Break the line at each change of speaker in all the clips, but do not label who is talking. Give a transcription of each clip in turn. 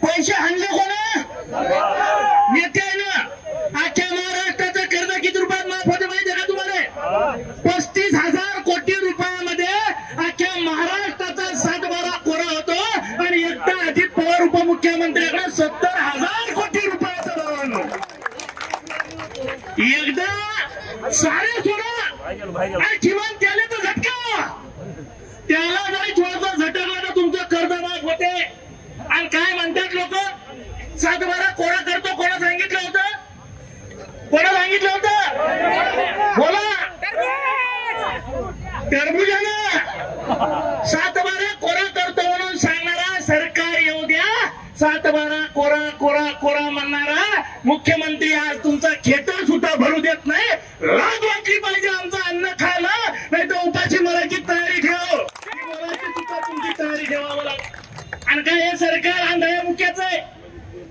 पैसे आणले कोण नेत्यानं? अख्ख्या महाराष्ट्राचं कर्ज किती रुपयात माफ होते माहिती आहे का तुम्हाला? 35,000 कोटी रुपयामध्ये अख्ख्या महाराष्ट्राचा 7-12 कोरा होतो आणि एकदा अजित पवार उपमुख्यमंत्र्यांना 70,000 कोटी रुपयाचा भावानं एकदा सारे सोडा आणि किमान त्याला तर झटका, त्याला जरी थोडासा झटकला तर तुमचं कर्ज माफ होते. आणि काय म्हणतात लोक 7-12 कोरा करतो? कोणा सांगितलं होतं? कोणा सांगितलं होतं? बोला. टरबुजानं 7-12 कोरा करतो म्हणून सांगणारा सरकार येऊ द्या, 7-12 कोरा कोरा कोरा म्हणणारा मुख्यमंत्री आज तुमचा खेतर सुद्धा भरू देत नाही. लाज वाटली पाहिजे आमचं अन्न खायला, नाही तर उपाशी मराठी तयारी ठेव, मराठी सुद्धा तुमची तयारी ठेवावं लागतं. आणि काय हे सरकार आंधळ्या मुख्याचं आहे,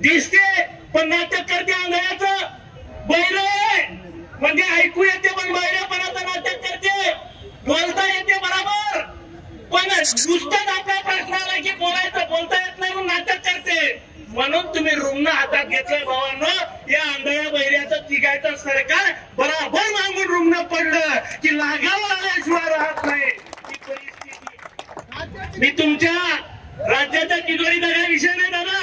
दिसते पण नाटक करते आंधळ्याचं. बैल म्हणजे ऐकू येते पण बैलपणाचं नाटक करते, बोलता येते बरोबर पण नुसतंच आपल्या प्रश्नाला की बोलायचं बोलता येत नाही म्हणून नाटक करते. म्हणून तुम्ही रुग्ण हातात घेतलंय भावांनो. या आंधळ्या बहिऱ्याचं तिघायचं सरकार बराबर मागून रुग्ण पडलं की लागावं आल्याशिवाय राहत नाही. ही परिस्थिती. मी तुमच्या राज्याच्या तिजोरीचा काय विषय नाही दादा.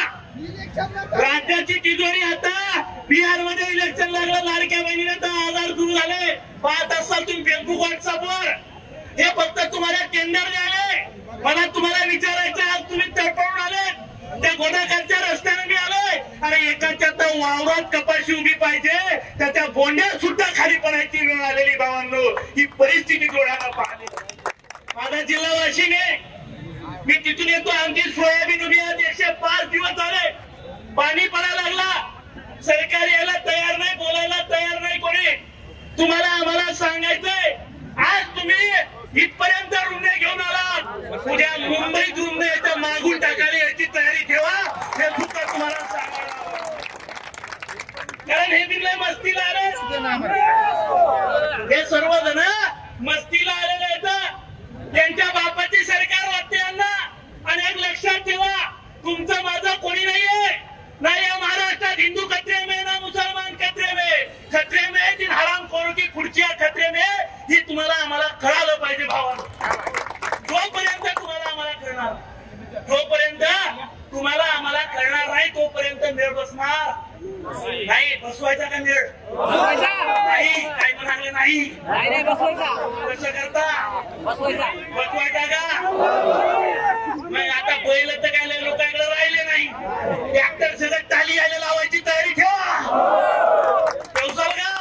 राज्याची तिजोरी आता बिहार मध्ये इलेक्शन लागलं, लाडक्या बहिणीने 10,000 सुरू झाले. पाहत असाल तुम्ही फेसबुक व्हॉट्सअपवर. हे फक्त तुम्हाला टेंडर द्याले. मला तुम्हाला विचारायचं, आज तुम्ही तडपडून आले त्या गोदाकाठच्या रस्त्याने मी आलोय. अरे एकाच्या तर वावरात कपाशी उभी पाहिजे, त्याच्या बोंड्यात सुद्धा खाली पडायची वेळ आलेली भावांनो. ही परिस्थिती डोळ्याला पाहिली. माझा जिल्हा वाशिमे, मी तिथून येतो. आमची सोयाबीन उभी आज 105 दिवस झाले. पाणी पडायला लागला, सरकार यायला तयार नाही, बोलायला तयार नाही कोणी. तुम्हाला आम्हाला सांगायचंय, आज तुम्ही इथपर्यंत रुंदे घेऊन आलात, उद्या मुंबईत रुंदे याच्या मागून टाकायला याची तयारी ठेवा, हे सुद्धा तुम्हाला सांगायला. कारण हे बिनला मस्तीला आले, हे सर्वजण मस्तीला आलेले आहेत. त्यांच्या बापाची सरकार वाटते यांना. आणि एक लक्षात ठेवा, तुमचं माझं कोणी नाहीये. नाही या महाराष्ट्रात हिंदू खतरे में ना मुसलमान खतरे में, खतरे में जिन हराम खोरों की खुर्चियां खतरे में. ही तुम्हाला आम्हाला कळालं पाहिजे भावांनो. जोपर्यंत तुम्हाला आम्हाला कळणार, जोपर्यंत तुम्हाला आम्हाला कळणार नाही तोपर्यंत मेळ बसणार नाही. बसवायचा का मेळ? नाही. काय म्हणाले? नाही कसं करता? बसवायचा का? नाही. आता बैल तर काय लोकांकडे राहिले नाही. ट्रॅक्टर सगळं टाली आले लावायची तयारी ठेवा. ठेवसाल का?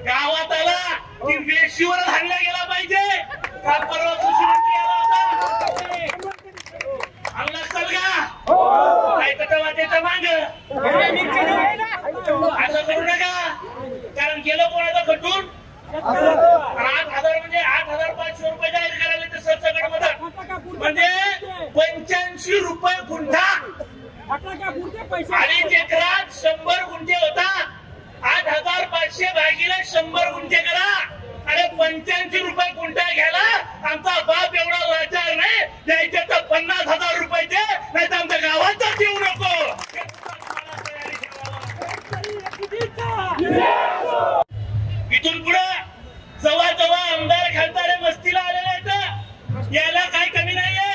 गावात आला की वेशीवर हाणला गेला पाहिजे. काल परवा कृषी मंत्री आला होता, आणला असाल का? काय कथा वाटेचं माग असं करू नका. कारण गेलं कोणाचं खटून 8,000 म्हणजे 8,500 रुपये जाहीर करायला तर सरसकट मदत म्हणजे 85 रुपये गुंठा. 2.5 एकरात 100 गुंठे होतात. 8,500 भागीला 100 गुंठे करा. अरे 85 रुपये गुंठा घ्यायला आमचा बाप एवढा लाचार नाही. द्यायचे तर 50,000 रुपये दे, नाही तर आमच्या गावातच येऊ नको. इथून पुढे जवळ जवळ आमदार खासदार मस्तीला आलेले आहेत. याला काही कमी नाहीये.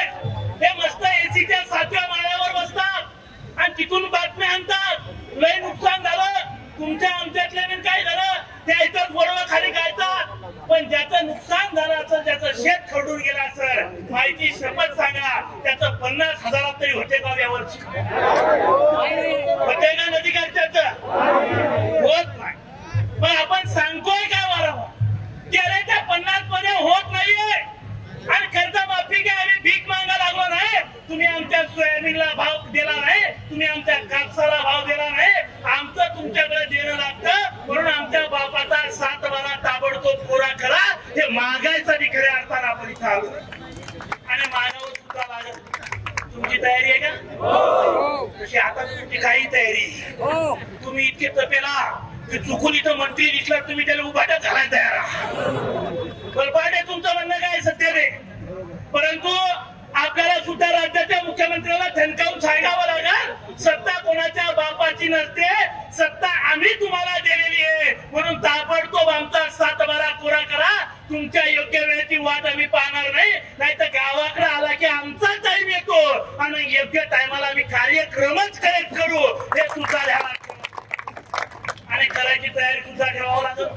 हे मस्त एसीच्या 7व्या माळ्यावर बसतात आणि तिथून बातम्या आणतात. लय नुकसान झालं तुमच्या आमच्यातल्या बिन काय झालं ते ऐकत वरवं खाली काढतात. पण ज्याचं नुकसान झालं असं, ज्याचं शेत खरडून गेलं असं, माहिती शपथ सांगा त्याचं 50,000 तरी होते का यावर्षी? होते का नदीकाठच्याचं? होत नाही. पण आपण सांगतोय का वारंवार की अरे त्या 50 मध्ये होत नाहीये. आणि कर्जमाफी काय आम्ही भीक मागा लागलो नाही. तुम्ही आमच्या सोयाबीनला भाव दिला नाही, तुम्ही आमच्या कापसाला भाव दिला नाही. आमचं तुमच्याकडे देणं लागतं म्हणून आमच्या बापाचा 7-12 ताबडतोब पुरा करा. हे मागायसाठी खऱ्या अर्थानं आपण इथं आलो आणि मागावर सुद्धा लागत. तुमची तयारी आहे का? तशी आता तुमची काही तयारी. तुम्ही इतके तपेला की चुकून इथं मंत्री दिसला तुम्ही त्याला उभाट्या घालायला तयार. बलपाटे तुमचं म्हणणं काय सत्य रे, परंतु आपल्याला सुद्धा राज्याच्या मुख्यमंत्र्याला ठणकावून सांगावं लागेल, सत्ता कोणाच्या बापाची नसते, सत्ता आम्ही तुम्हाला दिलेली आहे, म्हणून ताबडतोब आमचा 7/12 कोरा करा. तुमच्या योग्य वेळेची वाट आम्ही पाहणार नाही, नाहीतर गावाकडे आला की आमचा टाइम येतो आणि योग्य टायमाला आम्ही कार्यक्रमच करेक्ट करू, हे सुद्धा आणि करायची तयारी सुद्धा ठेवावं लागेल.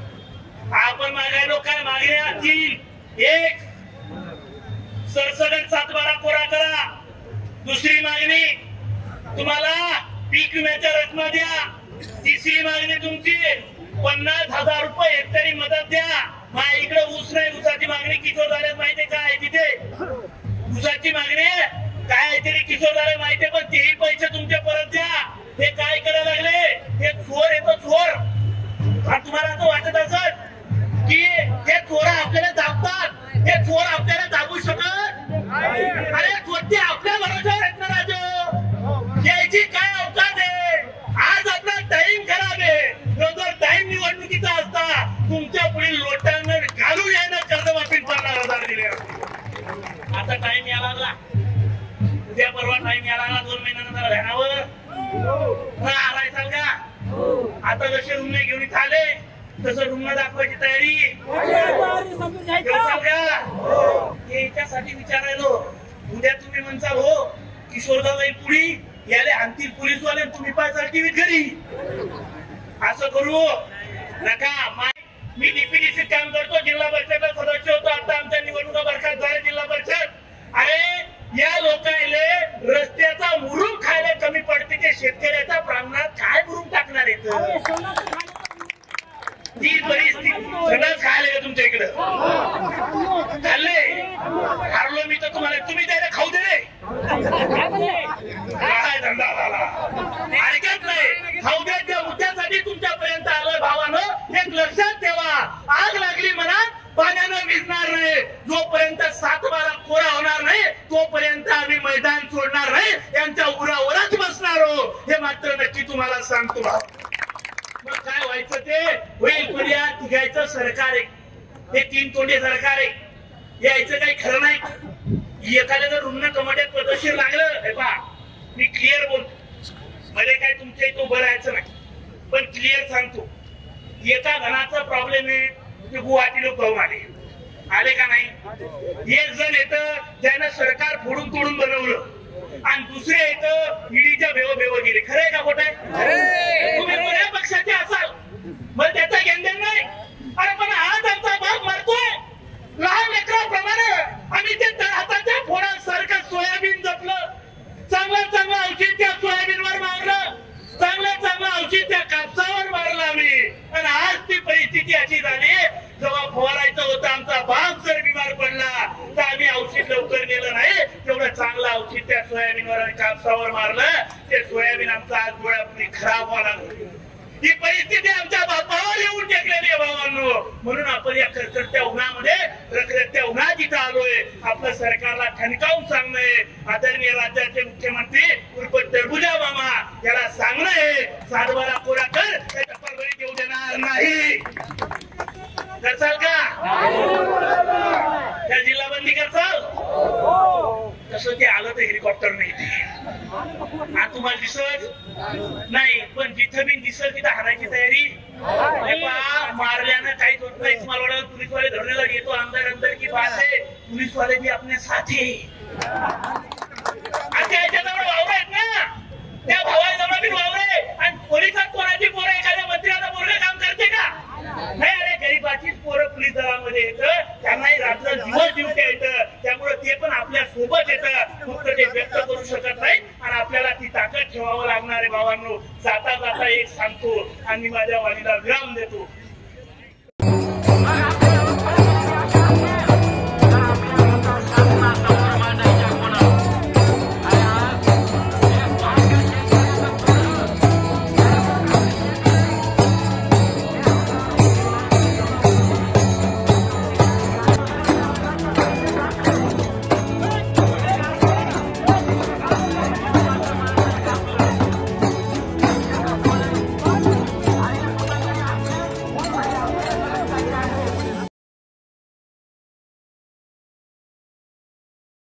आपण मागायलो काय मागण्या 3. 1 सरसकट 7/12 कोरा करा. दुसरी मागणी तुम्हाला पीक विम्याच्या रचना द्या. तिसरी मागणी तुमची 50,000 रुपये हेक्टरी मदत द्या. माझ्या इकडे ऊस नाही, ऊसाची मागणी किशोर झाल्यास माहितीये काय तिथे ऊसाची मागणी काय तरी किशोर झाले माहितीये, पण तेही पैसे तुमचे परत द्या. हे काय करायला लागले, हे चोर येतो चोर. तुम्हाला असं वाटत असत की हे चोर आपल्याला दाबतात, हे चोर आपल्याला दाबू शकत? अरे चोरते आपल्या भरोशावर आहेत ना राजू, यायची काय अवकाश आहे? आज आपला टाइम खराब आहे. जर टाइम निवडणुकीचा असता तुमच्या पुढील लोटांना घालून यायला कर्जमाफी 50,000 दिले. आता टाइम यायला लागला, उद्या परवा टाइम यायला लागला, 2 महिन्यानंतर ध्यानावर आलायचाल का? आता जसे रुग्ण घेऊन इथं आले तसं रुग्ण दाखवायची तयारी याच्यासाठी विचारायलो. उद्या तुम्ही म्हणसाल हो किशोरदाबाई पुढी याले आणतील पोलीसवाले, तुम्ही पाहिजे टीव्हीत घरी. असं करू नका. मी डीपीडीसी काम करतो, जिल्हा परिषद सदस्य होतो, आता आमच्या निवडणुका बरखास्त झाल्या जिल्हा परिषद. अरे या लोकांले रस्त्याचा मुरुम खायला कमी पडते, ते शेतकऱ्याच्या प्रांगणात काय मुरुम टाकणार आहेत? ती परिस्थिती सगळंच खायला का तुमच्या इकडं? खाल्ले हारलो मी तर तुम्हाला, तुम्ही त्याला खाऊ दे रे. काय धंदा झाला ऐकत नाही, खाऊ द्या. त्या मुद्द्यासाठी तुमच्यापर्यंत आलोय भावानं, एक लक्षात ठेवा. आग लागली म्हणा पाण्यानं विझणार नाही. जोपर्यंत 7/12 कोरा होणार नाही तोपर्यंत आम्ही मैदान सोडणार नाही, यांच्या उरावरच बसणार हो, हे मात्र नक्की तुम्हाला सांगतो. मग काय व्हायचं ते होईल. पण या तिघायचं सरकार आहे, हे 3 तोंडे सरकार आहे, यायचं काही खरं नाही. एखाद्या जर रुग्ण कमाट्यात पदशीर लागलं, हे पहा मी क्लिअर बोलतो, मध्ये काय तुमच्या इथं उभं राहायचं नाही, पण क्लिअर सांगतो. एका घराचा प्रॉब्लेम आहे, ते गुवाहाटी लोक पाहून आले का नाही? एक जण येतं त्यानं सरकार फोडून तोडून बनवलं, आणि दुसरे येतं ईडीच्या बेव गेले. खरंय का खोटं आहे? तुम्ही कोण्या पक्षाचे असाल मग त्याचा घेणदेण नाही. अरे पण आज आमचा बाप मरतोय लहान लेकराप्रमाणे, आम्ही ते हाताच्या फोडासारखं सोयाबीन जपलं, चांगलं औषध त्या सोयाबीनवर मारलं, चांगलं औषध त्या कापसावर मारलं आम्ही. आणि आज ती परिस्थिती अशी झाली, जेव्हा फवारायचं होतं आमचा बाप जर बिमार पडला तर आम्ही औषध लवकर नेलं नाही, तेवढं चांगलं औषध त्या सोयाबीनवर आणि कापसावर मारलं, ते सोयाबीन आमचा आज डोळ्यापुढे खराब व्हायला लागली. ही परिस्थिती आमच्या बापावर येऊन टेकलेली आहे भावांनो. म्हणून आपण या खरखरत्या उन्हामध्ये रखरखत्या उन्हात इथं आलोय. आपलं सरकारला ठणकावून सांगणंय, आदरणीय राज्याचे मुख्यमंत्री उर्फ टरबुजा मामा याला सांगणंय 7/12 कोरा कर, त्याच्या परभणीत येऊ देणार नाही. करसाल का? त्या जिल्हाबंदी करसाल? तसं ते आलं तर हेलिकॉप्टर नाही ते तुम्हाला दिसत नाही, पण जिथं बी दिसत तिथं हाणायची तयारी. मारल्यानं काहीच होत नाही. तुम्हाला वाटत पोलीसवाले धरण्याला येतो अंदर की बात आहे, पोलीसवाले भी आपल्या साथी याच्याजवळ वावर आहेत ना, त्या भावाजवळ बी वावर आहे. आणि पोलिसात कोणाची पोरं एखाद्या मंत्र्याला पोरग काम करते का? नाही. अरे गरीबाचीच पोरं पोलीस दलामध्ये येतं, त्यांनाही रात्र दिवस ड्युटी येतं, त्यामुळे ते पण आपल्या सोबत येतं. फक्त ते व्यक्त करू शकत नाही, आणि आपल्याला ती ताकद ठेवावं लागणार आहे भावांनो. जाता एक सांगतो आणि माझ्या वाणीला विराम देतो.